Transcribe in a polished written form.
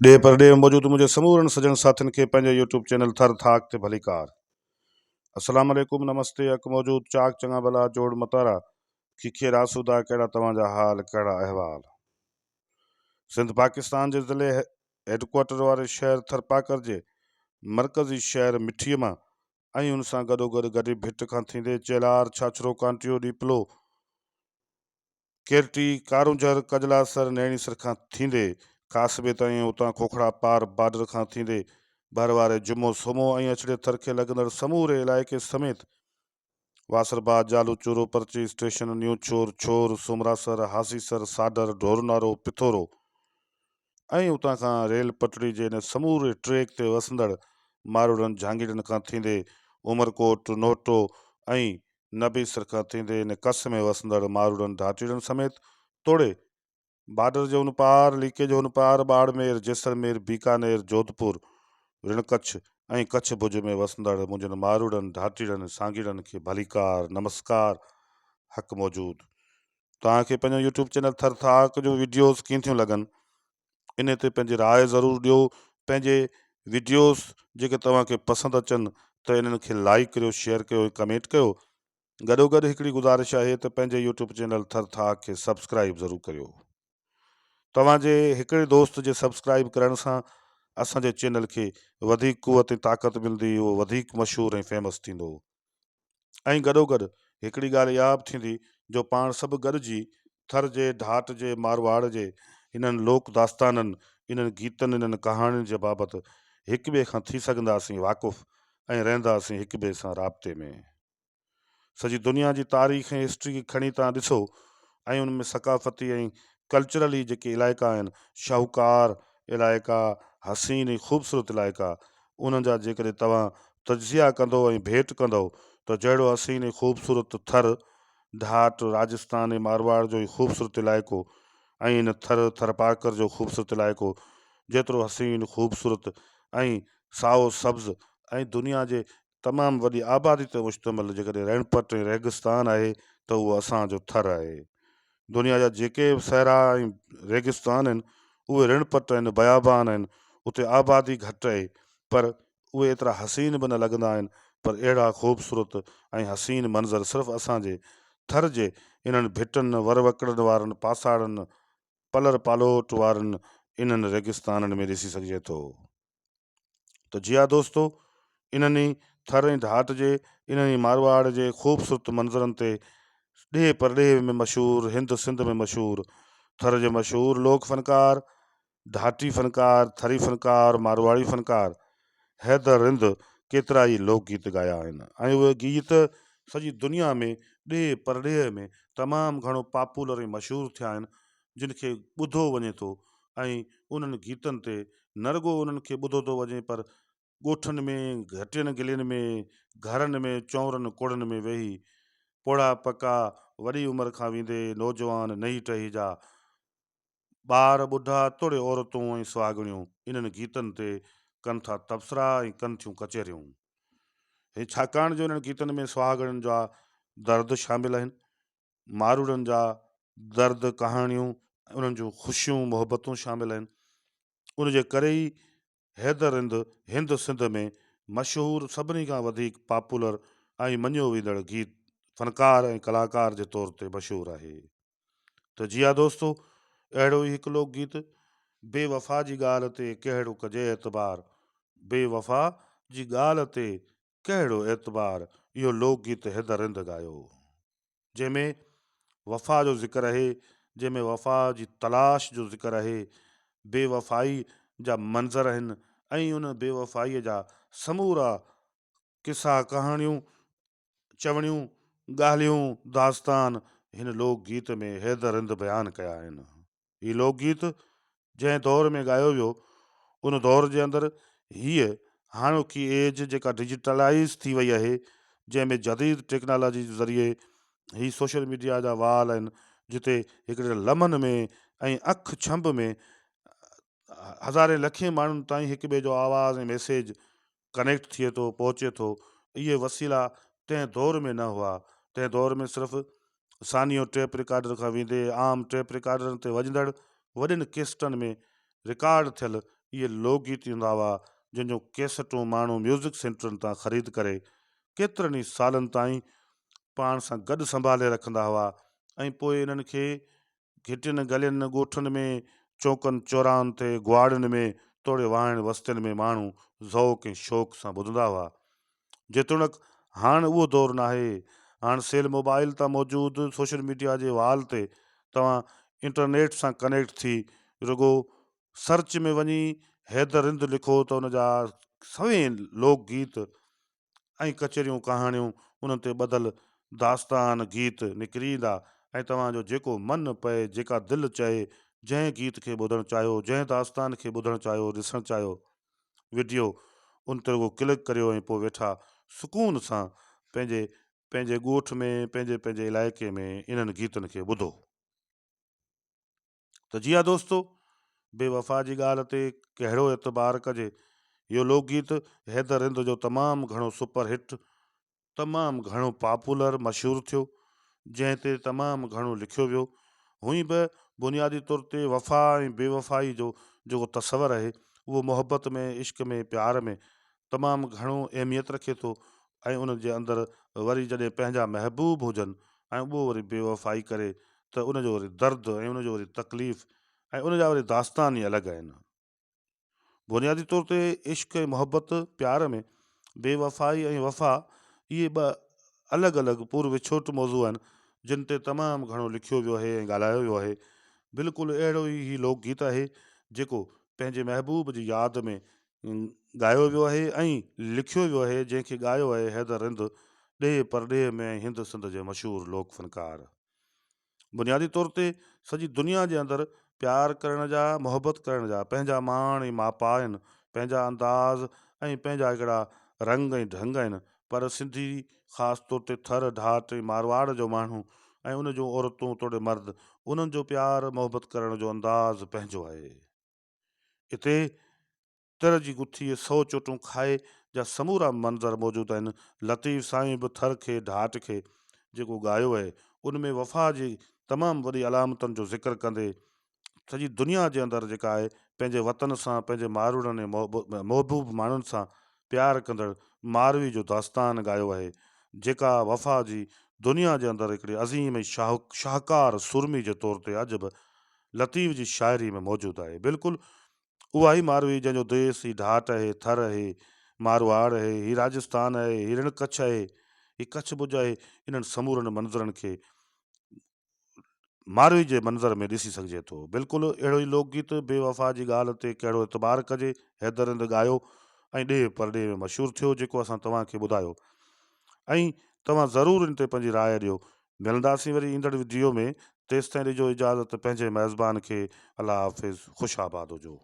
ॾे पर ॾे मौजूदु मुंहिंजे समूरनि सजण साथियुनि खे पंहिंजे यूट्यूब चैनल थर थाक ते भली कार। अस्सलाम वालेकुम, नमस्ते, अक मौजूद, चाक चङा भला, जोड़ मतारा, खीखे रासूदा, कहिड़ा तव्हांजा हाल, कहिड़ा अहवाल। सिंध पाकिस्तान जे ज़िले हेडक्वार्टर वारे शहर थरपाकर जे मरकज़ी शहर मिठीअ मां ऐं उन सां गॾोगॾु गॾी भिट खां थींदे चेलार, छाछरो, कांटियो, ॾीपलो, केरटी, कारूंझर, कजलासर, नैणीसर खां थींदे कासबे ताईं, उतां खोखड़ा पार बॉर्डर खां थींदे भर वारे जुमो सोमो ऐं अछड़े थर खे लॻंदड़ समूरे इलाइक़े समेत वासरबाद, जालू, चूरो, पर्ची स्टेशन, न्यू छोर, छोर, सुमरासर, हासीसर, साडर, ढोरनारो, पिथोरो ऐं उतां खां रेल पटड़ी जे इन समूरे ट्रैक ते वसंदड़ मारूड़नि झांगीरनि खां थींदे उमरकोट, नोटो ऐं नबीसर खां थींदे इन कस में वसंदड़ मारूड़नि ढाटीड़नि समेत तोड़े बॉर्डर जो उन पार, लीके जो उन पार, बाड़मेर, जैसलमेर, बीकानेर, जोधपुर, ऋणकच्छ ऐं कच्छ भुज में वसंदड़ मुंहिंजनि मारूड़नि ढाटीड़नि सांगीड़नि खे भलीकार, नमस्कार, हक़ मौजूद। तव्हांखे पंहिंजो यूट्यूब चैनल थर थाक जो वीडियोस कीअं थियूं लॻनि, इन ते पंहिंजी राय ज़रूरु ॾियो। पंहिंजे वीडियोस जेके तव्हांखे पसंदि अचनि त इन्हनि खे लाइक करियो, शेयर कयो, कमेंट कयो। गॾोगॾु हिकिड़ी गुज़ारिश आहे त पंहिंजे यूट्यूब चैनल थर थाक खे सब्सक्राइब ज़रूरु करियो। तव्हांजे हिकिड़े दोस्त जे सब्सक्राइब करण सां असांजे चैनल खे वधीक कुवत ऐं ताक़त मिलंदी, उहो वधीक मशहूरु ऐं फेमस थींदो। ऐं गॾोगॾु हिकिड़ी ॻाल्हि इहा बि थींदी जो पाण सभु गॾिजी थर जे, ढाट जे, मारवाड़ जे इन्हनि लोक दास्ताननि, इन्हनि गीतनि, इन्हनि कहाणियुनि जे बाबति हिक ॿिए खां थी सघंदासीं वाक़ुफ़ ऐं रहंदासीं हिक ॿिए सां राब्ते में। सॼी दुनिया जी तारीख़ ऐं हिस्ट्री खे खणी तव्हां ॾिसो ऐं उनमें सकाफ़ती ऐं कल्चरली जेके इलाइक़ा आहिनि, शाहूकार इलाइक़ा, हसीन ऐं ख़ूबसूरत इलाइक़ा, उन्हनि जा जेकॾहिं तव्हां तजिया कंदो ऐं भेंट कंदो त जहिड़ो हसीन ऐं ख़ूबसूरत थर, ढाट, राजस्थान ऐं मारवाड़ जो ई ख़ूबसूरत इलाइक़ो ऐं इन थरपाकर जो ख़ूबसूरत इलाइक़ो जेतिरो हसीन, ख़ूबसूरत ऐं साओ सब्ज़ ऐं दुनिया जे तमामु वॾी आबादी ते मुश्तमिल जेकॾहिं रणपट ऐं रेगिस्तान आहे त उहो असांजो थर आहे। दुनिया जा जेके बि सहरा ऐं रेगिस्तान आहिनि उहे रणपट आहिनि, बयाबान आहिनि, उते आबादी घटि आहे पर उहे एतिरा हसीन बि न लॻंदा आहिनि, पर अहिड़ा ख़ूबसूरत ऐं हसीन मंज़र सिर्फ़ु असांजे थर जे इन्हनि भिटनि, वरवकड़नि वारनि पासाड़नि, पलर पालोट वारनि इन्हनि रेगिस्ताननि में ॾिसी सघिजे थो। त जी हा दोस्तो, इन्हनि थर ऐं ढाट जे, इन्हनि मारवाड़ जे ख़ूबसूरत मंज़रनि ते ॾे पर ॾे में मशहूरु, हिंद सिंध में मशहूरु थर जे मशहूरु लोक फ़नकार, ढाटी फ़नकार, थरी फ़नकार, मारवाड़ी फ़नकार हैदर रिंद केतिरा ई लोकगीत ॻाया आहिनि ऐं उहे गीत सॼी दुनिया में ॾे पर ॾे में तमामु घणो पॉपुलर ऐं मशहूरु थिया आहिनि, जिन खे ॿुधो वञे थो ऐं उन्हनि गीतनि ते न रुॻो उन्हनि खे ॿुधो थो वञे पर ॻोठनि में, घटियुनि गिलियुनि में, घरनि में, चौरनि कुड़नि में वेही पोड़ा पका वॾी उमिरि खां वेंदे नौजवान नई टही जा ॿार, ॿुढा, तोड़े औरतूं ऐं सुहागणियूं इन्हनि गीतनि ते कनि था तबसरा ऐं कनि थियूं कचहरियूं। हे छाकाणि जो इन्हनि गीतनि में सुहागणनि जा दर्द शामिल आहिनि, मारूड़नि जा दर्द कहाणियूं, उन्हनि जूं ख़ुशियूं मुहबतूं शामिल आहिनि। उनजे करे ई हैदर रिंद हिंद सिंध में मशहूरु, सभिनी खां वधीक पॉपुलर ऐं मञियो वेंदड़ गीत फ़नकार ऐं कलाकार जे तौर ते मशहूरु आहे। त जी हा दोस्तो, अहिड़ो ई हिकु लोकगीत बेवफ़ा जी ॻाल्हि ते कहिड़ो कजे एतबार, बेवफ़ा जी ॻाल्हि ते कहिड़ो एतबार, इहो लोकगीत हैदर रिंद ॻायो, जंहिंमें वफ़ा जो ज़िक्र आहे, जंहिंमें वफ़ा जी तलाश जो ज़िक्र आहे, बेवफ़ाई जा मंज़र आहिनि ऐं उन बेवफ़ाईअ जा समूरा किसा, कहाणियूं, चवणियूं, ॻाल्हियूं, दास्तान हिन लोकगीत में हैदर रिंद बयानु कया आहिनि। हीउ लोकगीत जंहिं दौर में ॻायो वियो उन दौर जे अंदरि हीअ हाणोकी एज जेका डिजिटलाइज़ थी वई आहे, जंहिंमें जदीद टेक्नोलॉजी जे ज़रिए ही सोशल मीडिया जा वाल आहिनि, जिते हिकिड़े लम्हनि में ऐं अखि छंभ में हज़ारे लखे माण्हुनि ताईं हिक ॿिए जो आवाज़ ऐं मैसेज कनेक्ट थिए थो, पहुचे थो। इहे वसीला तंहिं दौर में न हुआ, तंहिं दौर में सिर्फ़ु सानियो टेप रिकार्डर खां वेंदे आम टेप रिकार्डरनि ते वॼंदड़ वॾनि केसटनि में रिकार्ड थियल इहे लोकगीत ईंदा हुआ जंहिंजो कैसेटूं माण्हू म्यूज़िक सेंटरनि तां ख़रीद करे केतिरनि ई सालनि ताईं पाण सां गॾु संभाले रखंदा हुआ ऐं पोइ इन्हनि खे घिटियुनि गलियुनि ॻोठनि में चौकनि चौराहनि ते ग्वाड़नि में तोड़े वाहिण वस्तियुनि में माण्हू ज़ौक़ ऐं शौक़ सां ॿुधंदा हुआ। जेतोणीकि हाणे उहो दौरु न आहे। हाणे सेल मोबाइल तां मौजूदु सोशल मीडिया जे वाल ते तव्हां इंटरनेट सां कनेक्ट थी रुॻो सर्च में वञी हैदर हिंद लिखो त उन जा सभई लोकगीत ऐं कचरियूं कहाणियूं उन्हनि ते ॿधल दास्तान गीत निकिरी ईंदा ऐं तव्हांजो जेको मन पए जेका दिलि चए जंहिं गीत खे ॿुधणु चाहियो जंहिं दास्तान खे ॿुधणु चाहियो ॾिसणु चाहियो वीडियो उन ते उहो क्लिक करियो ऐं पोइ वेठा सुकून सां पंहिंजे पंहिंजे ॻोठ में पंहिंजे पंहिंजे इलाइक़े में इन्हनि गीतनि खे ॿुधो। त जी हा दोस्तो, बेवफ़ा जी ॻाल्हि ते कहिड़ो एतबार कजे, इहो लोकगीत हैदर हिंद जो तमामु घणो सुपरहिट तमामु घणो पॉपुलर मशहूरु थियो, जंहिं ते तमामु घणो लिखियो वियो। हुई बि बुनियादी तौर ते वफ़ा ऐं बेवफ़ाई जो जेको तस्वर आहे उहो मोहबत में इश्क में प्यार में तमामु घणो अहमियत रखे थो ऐं उन जे अंदरि वरी जॾहिं पंहिंजा महबूब हुजनि ऐं उहो वरी बेवफ़ाई करे त उनजो वरी दर्द ऐं उनजो वरी तकलीफ़ ऐं उनजा वरी दास्तान ई अलॻि आहिनि। बुनियादी तौर ते इश्क ऐं मोहबत प्यार में बेवफ़ाई ऐं वफ़ा इहे ॿ अलॻि अलॻि पूर विछोट मौज़ू आहिनि जिन ते तमामु घणो लिखियो वियो आहे ऐं ॻाल्हायो वियो आहे। बिल्कुलु अहिड़ो ई लोकगीत आहे जेको पंहिंजे महबूब जी यादि में ॻायो वियो आहे ऐं लिखियो वियो आहे जंहिंखे ॻायो आहे हैदर हिंद ॾेह परॾेह में हिंद सिंध जे मशहूरु लोक फनकार। बुनियादी तौर ते सॼी दुनिया जे अंदरि प्यार करण जा मोहबत करण जा पंहिंजा मान ऐं मापा आहिनि, पंहिंजा अंदाज़ ऐं पंहिंजा हिकिड़ा रंग ऐं ढंग आहिनि, पर सिंधी ख़ासि तौर ते थर ढाट ऐं मारवाड़ जो माण्हू ऐं उन जूं औरतूं तोड़े मर्द उन्हनि जो प्यार मोहबत करण जो अंदाज़ पंहिंजो आहे। हिते तिर जी गुथी 100 चोटूं खाए जा समूरा मंज़र मौजूदु आहिनि। लतीफ़ साईं बि थर खे ढाट खे जेको ॻायो आहे उन में वफ़ा जी तमामु वॾी अलामतुनि जो ज़िक्र कंदे सॼी दुनिया जे अंदरि जेका आहे पंहिंजे वतन सां पंहिंजे मारुड़नि ऐं महबूब माण्हुनि सां प्यारु कंदड़ मारवी जो दास्तान ॻायो आहे जेका वफ़ा जी दुनिया जे अंदरि हिकिड़ी अज़ीम ऐं शाहकार सुरमी जे तौर ते अॼु बि लतीफ़ जी शाइरी में मौजूदु आहे। बिल्कुलु उहा ई मारवी जंहिंजो देश ही ढाट आहे, थर आहे, मारवाड़ आहे, ही राजस्थान आहे, ही रण कच्छ आहे, ही कच्छ भुज आहे। इन्हनि समूरनि मंज़रनि खे मारवी जे मंज़र में ॾिसी सघिजे थो। बिल्कुलु अहिड़ो ई लोकगीत बेवफ़ा जी ॻाल्हि ते कहिड़ो एतबार कजे हैदर हिंद ॻायो ऐं ॾेह परॾेह में मशहूरु थियो जेको असां तव्हांखे ॿुधायो ऐं तव्हां ज़रूरु इन ते पंहिंजी राय ॾियो। मिलंदासीं वरी ईंदड़ वीडियो में, तेसिताईं ॾिजो इजाज़त पंहिंजे मेज़बान खे। अलाह हाफ़िज़, ख़ुशि आबाद हुजो।